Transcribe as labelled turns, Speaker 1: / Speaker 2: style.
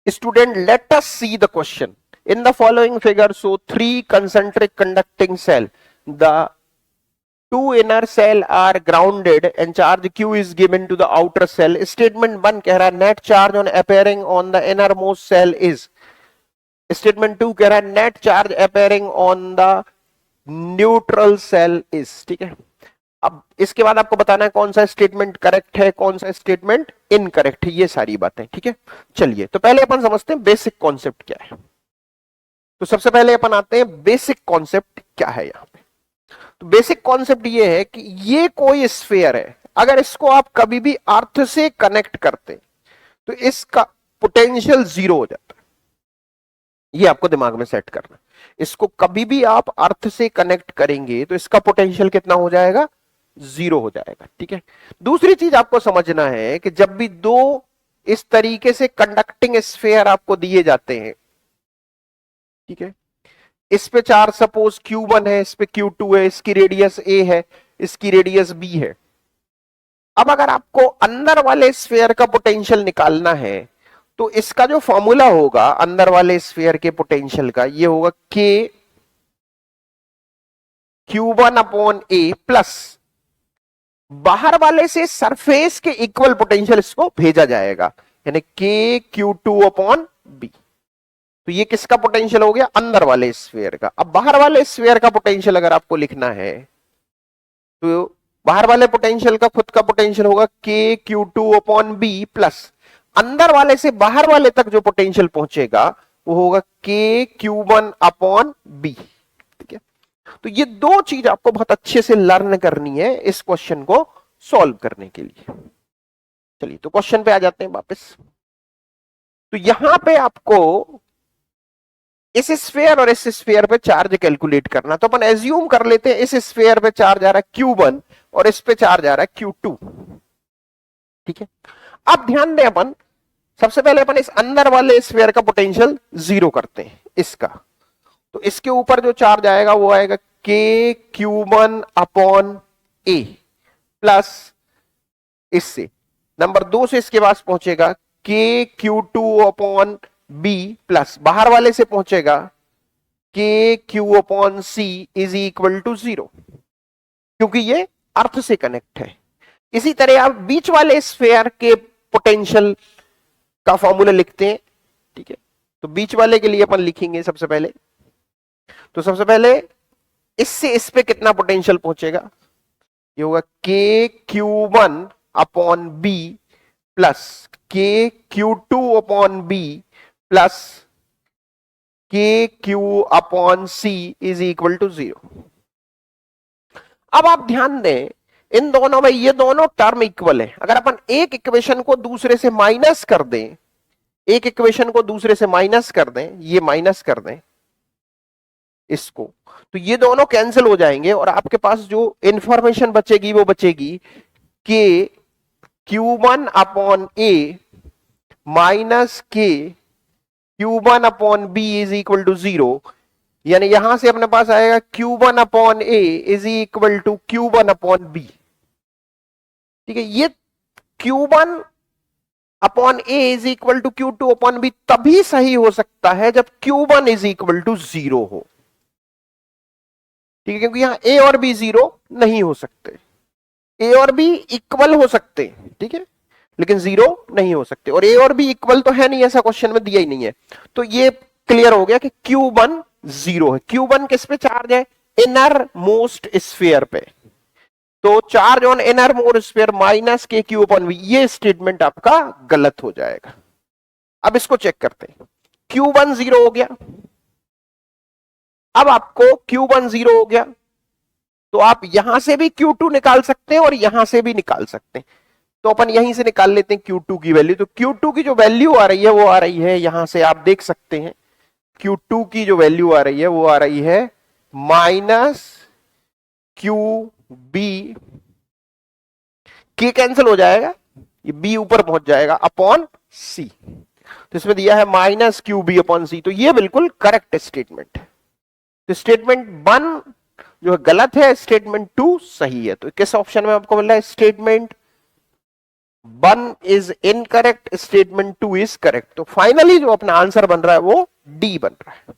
Speaker 1: Student, let us see the question. In the following figure, show three concentric conducting cell. The two inner cell are grounded and charge Q is given to the outer cell. Statement 1 कह रहा है net charge on appearing on the innermost cell is. Statement 2 कह रहा है net charge appearing on the neutral cell is. ठीक है, अब इसके बाद आपको बताना है कौन सा स्टेटमेंट करेक्ट है, कौन सा स्टेटमेंट इनकरेक्ट है, ये सारी बातें। ठीक है, चलिए तो पहले अपन समझते हैं बेसिक कॉन्सेप्ट क्या है। तो सबसे पहले अपन आते हैं बेसिक कॉन्सेप्ट क्या है यहां पे। तो बेसिक कॉन्सेप्ट ये है कि ये कोई स्फीयर है, अगर इसको आप कभी भी अर्थ से कनेक्ट करते तो इसका पोटेंशियल जीरो हो जाता है। ये आपको दिमाग में सेट करना। इसको कभी भी आप अर्थ से कनेक्ट करेंगे तो इसका पोटेंशियल कितना हो जाएगा, जीरो हो जाएगा। ठीक है, दूसरी चीज आपको समझना है कि जब भी दो इस तरीके से कंडक्टिंग स्फीयर आपको दिए जाते हैं, ठीक है, इस पे चार्ज सपोज Q1 है, इस पे Q2 है, इसकी रेडियस A है, इसकी रेडियस B है। अब अगर आपको अंदर वाले स्फीयर का पोटेंशियल निकालना है तो इसका जो फॉर्मूला होगा अंदर वाले स्फीयर के पोटेंशियल का, ये होगा K Q1 upon A plus बाहर वाले से सरफेस के इक्वल पोटेंशियल इसको भेजा जाएगा, यानी K Q2 अपॉन B। तो ये किसका पोटेंशियल हो गया, अंदर वाले स्फीयर का। अब बाहर वाले स्फीयर का पोटेंशियल अगर आपको लिखना है तो बाहर वाले पोटेंशियल का खुद का पोटेंशियल होगा K Q2 upon B plus अंदर वाले से बाहर वाले तक जो पोटेंशियल पहुंचेगा वो होगा K Q1 अपॉन B। ठीक है, तो ये दो चीज आपको बहुत अच्छे से लर्न करनी है इस क्वेश्चन को सॉल्व करने के लिए। चलिए तो क्वेश्चन पे आ जाते हैं वापस। तो यहां पे आपको इस स्फीयर और इस स्फीयर पे चार्ज कैलकुलेट करना। तो अपन एज्यूम कर लेते हैं इस स्फीयर पे चार्ज आ रहा है Q1 और इस पे चार्ज आ रहा है Q2। ठीक है, अब ध्यान दें, अपन सबसे पहले अपन इस अंदर वाले स्फीयर का पोटेंशियल जीरो करते हैं इसका। तो इसके ऊपर जो चार्ज आएगा वो आएगा K Q1 upon A plus इससे नंबर 2 से इसके पास पहुंचेगा K Q2 upon B plus बाहर वाले से पहुंचेगा K Q upon C is equal to 0, क्योंकि ये अर्थ से कनेक्ट है। इसी तरह आप बीच वाले स्फीयर के पोटेंशियल का फॉर्मूला लिखते हैं। ठीक है, तो बीच वाले के लिए अपन लिखेंगे सबसे पहले, तो सबसे पहले इससे इस पे कितना पोटेंशियल पहुंचेगा, ये होगा K Q1 upon B plus K Q2 upon B plus K Q upon C is equal to 0। अब आप ध्यान दें, इन दोनों में ये दोनों टर्म इक्वल है। अगर अपन एक इक्वेशन को दूसरे से माइनस कर दें, एक इक्वेशन को दूसरे से माइनस कर दें, ये माइनस कर दें इसको, तो ये दोनों कैंसिल हो जाएंगे और आपके पास जो इंफॉर्मेशन बचेगी वो बचेगी K Q1 upon A minus K Q1 upon B is equal to 0, यानी यहां से अपने पास आएगा Q1 upon A is equal to Q1 upon B। ठीक है, ये Q1 upon A is equal to Q2 upon B तभी सही हो सकता है जब Q1 इज इक्वल टू 0 हो। ठीक है, क्योंकि यहां A और B 0 नहीं हो सकते, A और B इक्वल हो सकते हैं, ठीक है, लेकिन 0 नहीं हो सकते। और A और B इक्वल तो है नहीं, ऐसा क्वेश्चन में दिया ही नहीं है। तो ये क्लियर हो गया कि Q1 0 है। Q1 किस पे चार्ज है, इनर मोस्ट स्फीयर पे। तो charge on inner most sphere minus K Q upon V, ये स्टेटमेंट आपका गलत हो जाएगा। अब इसको चेक करते हैं। Q1 0 हो गया, अब आपको Q1 0 हो गया तो आप यहां से भी Q2 निकाल सकते हैं और यहां से भी निकाल सकते हैं। तो अपन यहीं से निकाल लेते हैं Q2 की वैल्यू। तो Q2 की जो वैल्यू आ रही है वो आ रही है, यहां से आप देख सकते हैं Q2 की जो वैल्यू आ रही है वो आ रही है माइनस QB। K कैंसिल हो जाएगा, ये B ऊपर पहुंच जाएगा अपॉन C। तो इसमें दिया है माइनस QB अपॉन C, तो ये बिल्कुल करेक्ट स्टेटमेंट है। तो स्टेटमेंट 1 जो है गलत है, स्टेटमेंट 2 सही है। तो किस ऑप्शन में आपको मिल रहा है, statement 1 is incorrect, statement 2 is correct. तो फाइनली जो अपना आंसर बन रहा है वो डी बन रहा है।